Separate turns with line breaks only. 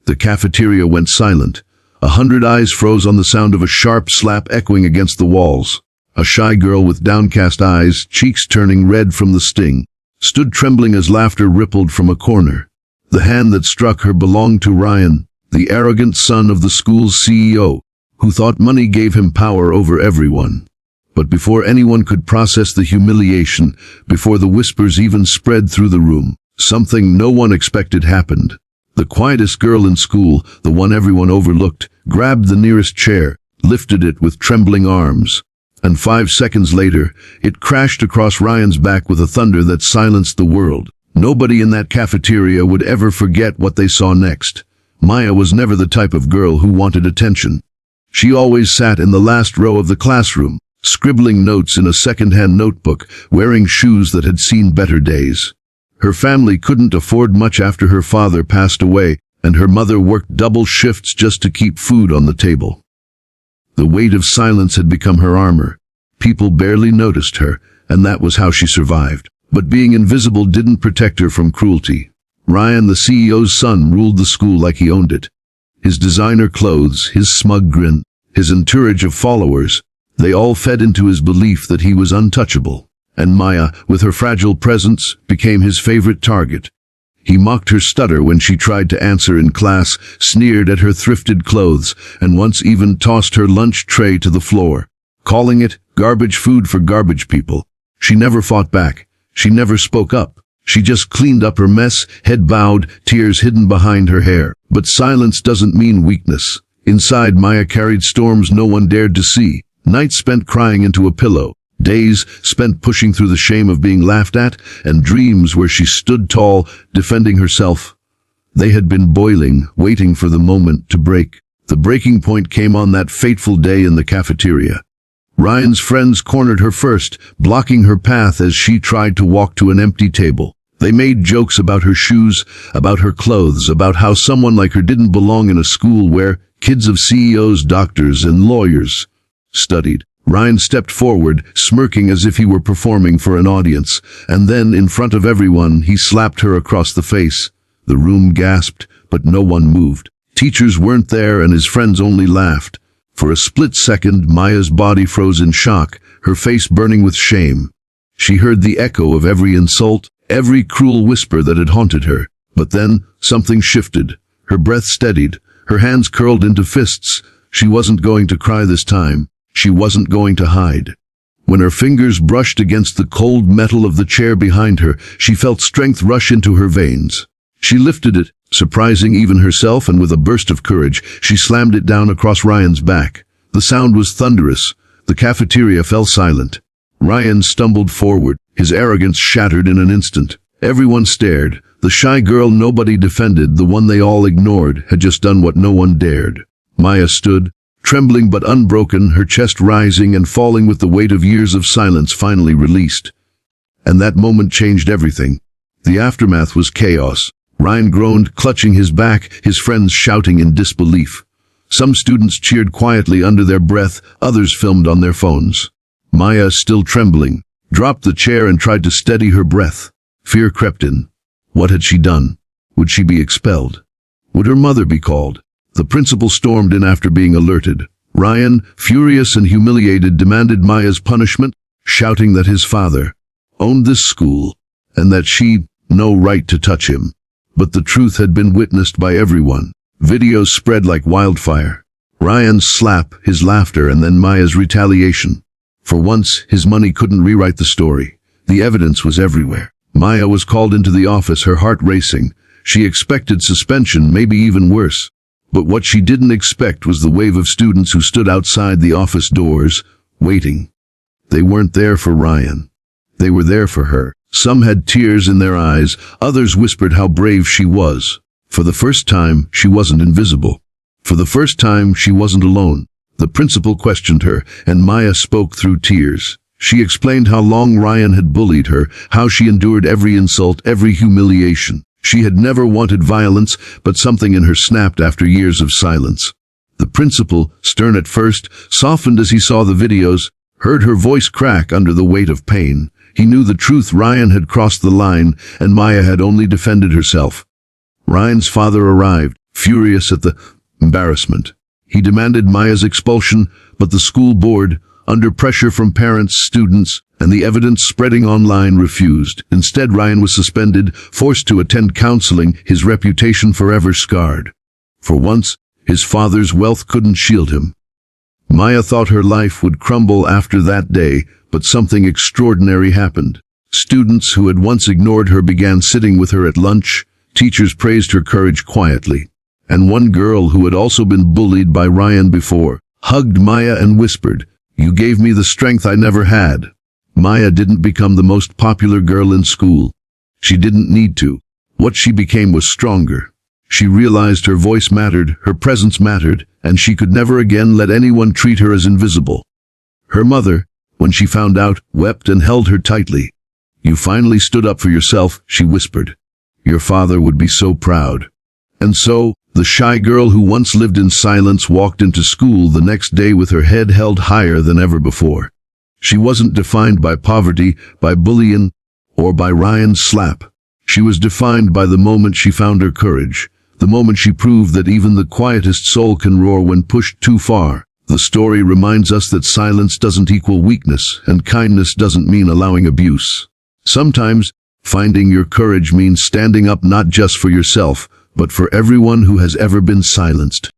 The cafeteria went silent. 100 eyes froze on the sound of a sharp slap echoing against the walls. A shy girl with downcast eyes, cheeks turning red from the sting, stood trembling as laughter rippled from a corner. The hand that struck her belonged to Ryan, the arrogant son of the school's CEO, who thought money gave him power over everyone. But before anyone could process the humiliation, before the whispers even spread through the room, something no one expected happened. The quietest girl in school, the one everyone overlooked, grabbed the nearest chair, lifted it with trembling arms. And 5 seconds later, it crashed across Ryan's back with a thunder that silenced the world. Nobody in that cafeteria would ever forget what they saw next. Maya was never the type of girl who wanted attention. She always sat in the last row of the classroom, scribbling notes in a second-hand notebook, wearing shoes that had seen better days. Her family couldn't afford much after her father passed away, and her mother worked double shifts just to keep food on the table. The weight of silence had become her armor. People barely noticed her, and that was how she survived. But being invisible didn't protect her from cruelty. Ryan, the CEO's son, ruled the school like he owned it. His designer clothes, his smug grin, his entourage of followers, they all fed into his belief that he was untouchable. And Maya, with her fragile presence, became his favorite target. He mocked her stutter when she tried to answer in class, sneered at her thrifted clothes, and once even tossed her lunch tray to the floor, calling it garbage food for garbage people. She never fought back. She never spoke up. She just cleaned up her mess, head bowed, tears hidden behind her hair. But silence doesn't mean weakness. Inside, Maya carried storms no one dared to see. Nights spent crying into a pillow. Days spent pushing through the shame of being laughed at, and dreams where she stood tall, defending herself. They had been boiling, waiting for the moment to break. The breaking point came on that fateful day in the cafeteria. Ryan's friends cornered her first, blocking her path as she tried to walk to an empty table. They made jokes about her shoes, about her clothes, about how someone like her didn't belong in a school where kids of CEOs, doctors, and lawyers studied. Ryan stepped forward, smirking as if he were performing for an audience, and then, in front of everyone, he slapped her across the face. The room gasped, but no one moved. Teachers weren't there, and his friends only laughed. For a split second, Maya's body froze in shock, her face burning with shame. She heard the echo of every insult, every cruel whisper that had haunted her. But then, something shifted. Her breath steadied, her hands curled into fists. She wasn't going to cry this time. She wasn't going to hide. When her fingers brushed against the cold metal of the chair behind her, she felt strength rush into her veins. She lifted it, surprising even herself, and with a burst of courage, she slammed it down across Ryan's back. The sound was thunderous. The cafeteria fell silent. Ryan stumbled forward, his arrogance shattered in an instant. Everyone stared. The shy girl nobody defended, the one they all ignored, had just done what no one dared. Maya stood, trembling but unbroken, her chest rising and falling with the weight of years of silence finally released. And that moment changed everything. The aftermath was chaos. Ryan groaned, clutching his back, his friends shouting in disbelief. Some students cheered quietly under their breath, others filmed on their phones. Maya, still trembling, dropped the chair and tried to steady her breath. Fear crept in. What had she done? Would she be expelled? Would her mother be called? The principal stormed in after being alerted. Ryan, furious and humiliated, demanded Maya's punishment, shouting that his father owned this school, and that she no right to touch him. But the truth had been witnessed by everyone. Videos spread like wildfire. Ryan's slap, his laughter, and then Maya's retaliation. For once, his money couldn't rewrite the story. The evidence was everywhere. Maya was called into the office, her heart racing. She expected suspension, maybe even worse. But what she didn't expect was the wave of students who stood outside the office doors, waiting. They weren't there for Ryan. They were there for her. Some had tears in their eyes, others whispered how brave she was. For the first time, she wasn't invisible. For the first time, she wasn't alone. The principal questioned her, and Maya spoke through tears. She explained how long Ryan had bullied her, how she endured every insult, every humiliation. She had never wanted violence, but something in her snapped after years of silence. The principal, stern at first, softened as he saw the videos, heard her voice crack under the weight of pain. He knew the truth. Ryan had crossed the line, and Maya had only defended herself. Ryan's father arrived, Furious at the embarrassment, he demanded Maya's expulsion, but the school board, under pressure from parents, students, and the evidence spreading online, refused. Instead, Ryan was suspended, forced to attend counseling, his reputation forever scarred. For once, his father's wealth couldn't shield him. Maya thought her life would crumble after that day, but something extraordinary happened. Students who had once ignored her began sitting with her at lunch, teachers praised her courage quietly, and one girl who had also been bullied by Ryan before, hugged Maya and whispered, "You gave me the strength I never had." Maya didn't become the most popular girl in school. She didn't need to. What she became was stronger. She realized her voice mattered, her presence mattered, and she could never again let anyone treat her as invisible. Her mother, when she found out, wept and held her tightly. "You finally stood up for yourself," she whispered. "Your father would be so proud." And so, the shy girl who once lived in silence walked into school the next day with her head held higher than ever before. She wasn't defined by poverty, by bullying, or by Ryan's slap. She was defined by the moment she found her courage, the moment she proved that even the quietest soul can roar when pushed too far. The story reminds us that silence doesn't equal weakness, and kindness doesn't mean allowing abuse. Sometimes, finding your courage means standing up not just for yourself, but for everyone who has ever been silenced.